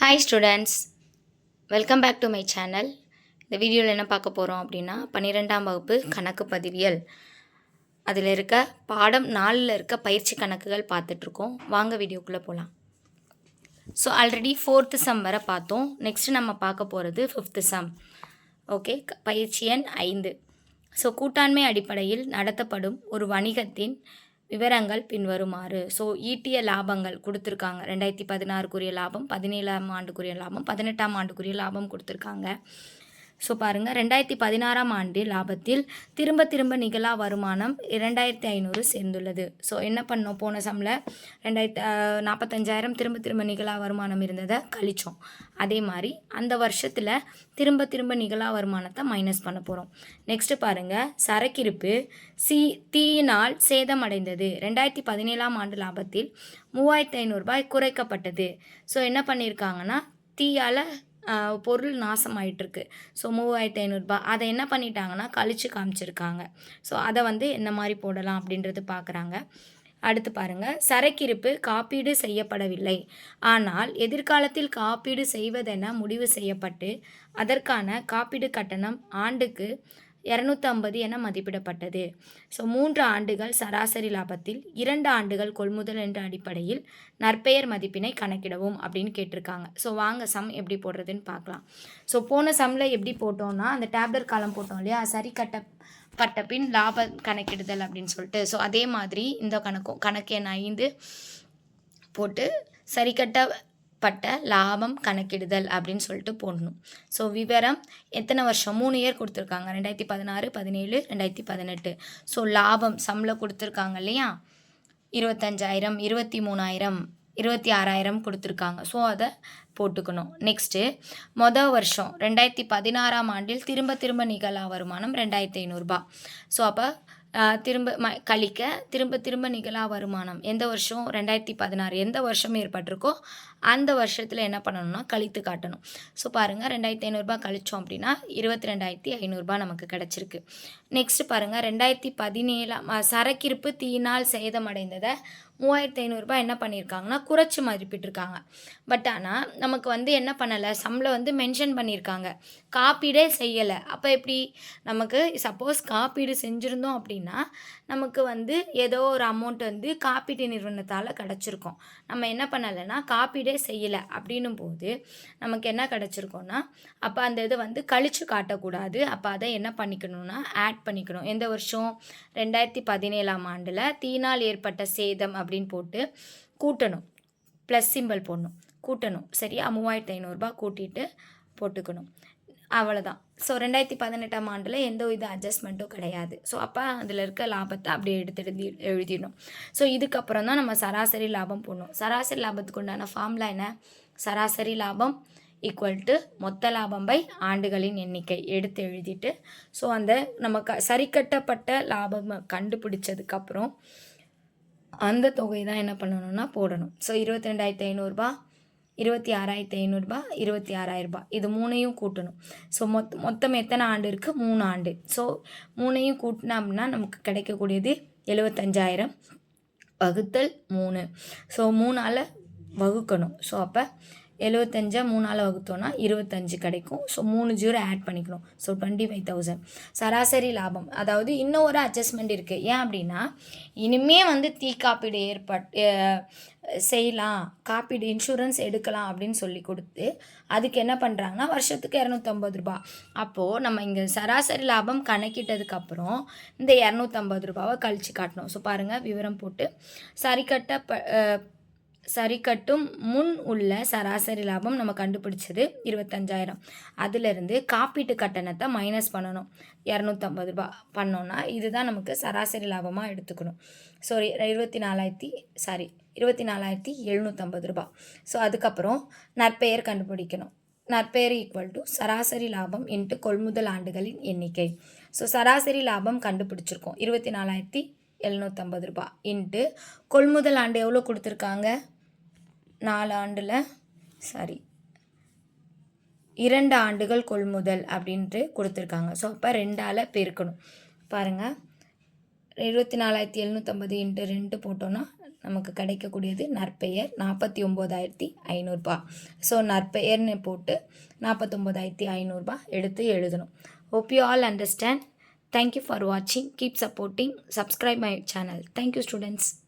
Hi students, welcome back to my channel. இந்த வீடியோவில் என்ன பார்க்க போகிறோம் அப்படின்னா 12ஆம் வகுப்பு கணக்கு பதிவியல் அதில் இருக்க பாடம் 4ல் இருக்க பயிற்சி கணக்குகள் பார்த்துட்ருக்கோம். வாங்க வீடியோக்குள்ளே போகலாம். ஸோ ஆல்ரெடி 4th சம் வரை பார்த்தோம். நெக்ஸ்ட்டு நம்ம பார்க்க போகிறது 5th சம். ஓகே, பயிற்சி எண் 5. ஸோ கூட்டாண்மை அடிப்படையில் நடத்தப்படும் ஒரு வணிகத்தின் விவரங்கள் பின்வருமாறு. ஸோ ஈட்டிய லாபங்கள் கொடுத்துருக்காங்க. 2016க்குரிய லாபம், 17ஆம் ஆண்டுக்குரிய லாபம், 18ஆம் ஆண்டுக்குரிய லாபம் கொடுத்துருக்காங்க. ஸோ பாருங்கள், 2016ஆம் ஆண்டு லாபத்தில் திரும்ப நிகழா வருமானம் 2500 சேர்ந்துள்ளது. ஸோ என்ன பண்ணோம், போன சம்மில் 45,000 திரும்ப நிகழா வருமானம் இருந்ததை கழிச்சோம். அதே மாதிரி அந்த வருஷத்தில் திரும்ப நிகழா வருமானத்தை மைனஸ் பண்ண போகிறோம். நெக்ஸ்ட்டு பாருங்கள், சரக்கிருப்பு தீயினால் சேதமடைந்தது. 2017ஆம் ஆண்டு லாபத்தில் 3,500 ரூபாய் குறைக்கப்பட்டது. ஸோ என்ன பண்ணியிருக்காங்கன்னா, தீயால் பொருள் நாசமாயிட்டிருக்கு. ஸோ 3,500 ரூபாய் அதை என்ன பண்ணிட்டாங்கன்னா கழிச்சு காமிச்சிருக்காங்க. ஸோ அதை என்ன மாதிரி போடலாம் அப்படின்றது பார்க்குறாங்க. அடுத்து பாருங்கள், சரக்கிருப்பு காப்பீடு செய்யப்படவில்லை, ஆனால் எதிர்காலத்தில் காப்பீடு செய்வதென முடிவு செய்யப்பட்டு அதற்கான காப்பீடு கட்டணம் ஆண்டுக்கு 250 என மதிப்பிடப்பட்டது. ஸோ 3 ஆண்டுகள் சராசரி லாபத்தில் 2 ஆண்டுகள் கொள்முதல் என்ற அடிப்படையில் நற்பெயர் மதிப்பினை கணக்கிடவும் அப்படின்னு கேட்டிருக்காங்க. ஸோ வாங்க சம் எப்படி போடுறதுன்னு பார்க்கலாம். ஸோ போன சம்மில் எப்படி போட்டோம்னா, அந்த டேப்லெட் காலம் போட்டோம் இல்லையா, சரி கட்டப்பட்ட பின் லாப கணக்கிடுதல் அப்படின்னு சொல்லிட்டு. ஸோ அதே மாதிரி இந்த கணக்கு எண் 5 போட்டு சரி கட்டப்பட்ட லாபம் கணக்கிடுதல் அப்படின்னு சொல்லிட்டு போடணும். ஸோ விவரம் எத்தனை வருஷம், 3 இயர் கொடுத்துருக்காங்க, 2016, 17, 2018. ஸோ லாபம் சம்மில் கொடுத்துருக்காங்க இல்லையா, 25,000, 23,000, 26,000 கொடுத்துருக்காங்க. ஸோ அதை போட்டுக்கணும். நெக்ஸ்ட்டு வருஷம் 2016ஆம் ஆண்டில் திரும்ப நிகழா வருமானம் 2,500 ரூபாய். ஸோ அப்போ கழிக்க திரும்ப நிகழா வருமானம் எந்த வருஷம், 2016 எந்த வருஷம் ஏற்பட்டிருக்கோ அந்த வருஷத்தில் என்ன பண்ணணும்னா கழித்து காட்டணும். ஸோ பாருங்கள், 2,500 ரூபாய் கழித்தோம் அப்படின்னா 22,500 ரூபாய் நமக்கு கிடச்சிருக்கு. நெக்ஸ்ட்டு பாருங்கள், 2017 சரக்கிருப்பு தீயினால் சேதமடைந்ததை 3,500 ரூபாய் என்ன பண்ணியிருக்காங்கன்னா குறைச்சி மதிப்பிட்டிருக்காங்க. பட் ஆனால் நமக்கு என்ன பண்ணலை, சம்மில் மென்ஷன் பண்ணியிருக்காங்க காப்பீடே செய்யலை. அப்போ எப்படி நமக்கு சப்போஸ் காப்பீடு செஞ்சுருந்தோம் அப்படின்னா நமக்கு ஏதோ ஒரு அமௌண்ட் காப்பீட்டு நிறுவனத்தால் கிடச்சிருக்கோம். நம்ம என்ன பண்ணலைன்னா காப்பீடே செய்யலை அப்படின்னும் போது நமக்கு என்ன கிடச்சிருக்கோன்னா, அப்போ அந்த இது கழிச்சு காட்டக்கூடாது. அப்போ அதை என்ன பண்ணிக்கணும்னா ஆட் பண்ணிக்கணும். எந்த வருஷம், 2017ஆம் ஆண்டில் தீயினால் ஏற்பட்ட சேதம் அப்படின்னு போட்டு கூட்டணும், ப்ளஸ் சிம்பிள் போடணும், கூட்டணும். சரியா, 3,500 ரூபாய் கூட்டிகிட்டு போட்டுக்கணும். அவ்வளோதான். ஸோ 2018ஆம் ஆண்டில் எந்த இது அட்ஜஸ்ட்மெண்ட்டும் கிடையாது. ஸோ அப்போ அதில் இருக்க லாபத்தை அப்படியே எடுத்து எழுதிடணும். ஸோ இதுக்கப்புறம் தான் நம்ம சராசரி லாபம் போடணும். சராசரி லாபத்துக்கு உண்டான ஃபார்முலா என்ன, சராசரி லாபம் ஈக்குவல் மொத்த லாபம் பை ஆண்டுகளின் எண்ணிக்கை எடுத்து எழுதிட்டு, ஸோ அந்த நம்ம சரிக்கட்டப்பட்ட லாபம் கண்டுபிடிச்சதுக்கப்புறம் அந்த தொகை தான் என்ன பண்ணணும்னா போடணும். ஸோ 22,500 ரூபாய், 26,500 ரூபாய், 26,000 ரூபாய், இது 3ஐயும் கூட்டணும். ஸோ மொத்தம் எத்தனை ஆண்டு இருக்குது, 3 ஆண்டு. ஸோ 3ஐயும் கூட்டினோம்னா நமக்கு கிடைக்கக்கூடியது 75,000 வகுத்தல் 3. ஸோ 3ஆல் வகுக்கணும். ஸோ அப்போ 75 3ஆல் வகுத்தோன்னா 25 கிடைக்கும். ஸோ 3 ஜீரோ ஆட் பண்ணிக்கணும். ஸோ 25,000 சராசரி லாபம். அதாவது இன்னும் ஒரு அட்ஜஸ்ட்மெண்ட் இருக்குது. ஏன் அப்படின்னா, இனிமே தீ காப்பீடு செய்யலாம், காப்பீடு இன்சூரன்ஸ் எடுக்கலாம் அப்படின்னு சொல்லி கொடுத்து அதுக்கு என்ன பண்ணுறாங்கன்னா வருஷத்துக்கு 250 ரூபாய். அப்போது நம்ம இங்கே சராசரி லாபம் கணக்கிட்டதுக்கப்புறம் இந்த 250 ரூபாவை கழிச்சு காட்டணும். ஸோ பாருங்கள், விவரம் போட்டு சரிக்கட்டும் முன் உள்ள சராசரி லாபம் நம்ம கண்டுபிடிச்சது 25,000. அதிலிருந்து காப்பீட்டு கட்டணத்தை மைனஸ் பண்ணணும், 250 ரூபாய் பண்ணோன்னா இதுதான் நமக்கு சராசரி லாபமாக எடுத்துக்கணும். ஸோ 24,750 ரூபாய். ஸோ அதுக்கப்புறம் நற்பெயர் கண்டுபிடிக்கணும். நற்பெயர் ஈக்குவல் டு சராசரி லாபம் இன்ட்டு கொள்முதல் ஆண்டுகளின் எண்ணிக்கை. ஸோ சராசரி லாபம் கண்டுபிடிச்சிருக்கோம் 24,750 ரூபாய் இன்ட்டு கொள்முதல் ஆண்டு எவ்வளோ கொடுத்துருக்காங்க, 4 ஆண்டில் 2 ஆண்டுகள் கொள்முதல் அப்படின்ட்டு கொடுத்துருக்காங்க. ஸோ அப்போ 2ஆல் பெருக்கணும். பாருங்கள், 24,750 இன்ட்டு 2 போட்டோன்னா நமக்கு கிடைக்கக்கூடியது நற்பெயர் 49,500 ஸோ நற்பெயர்னு போட்டு 49,500 எடுத்து எழுதணும். Hope you all understand. Thank you for watching. Keep supporting. Subscribe my channel. Thank you students.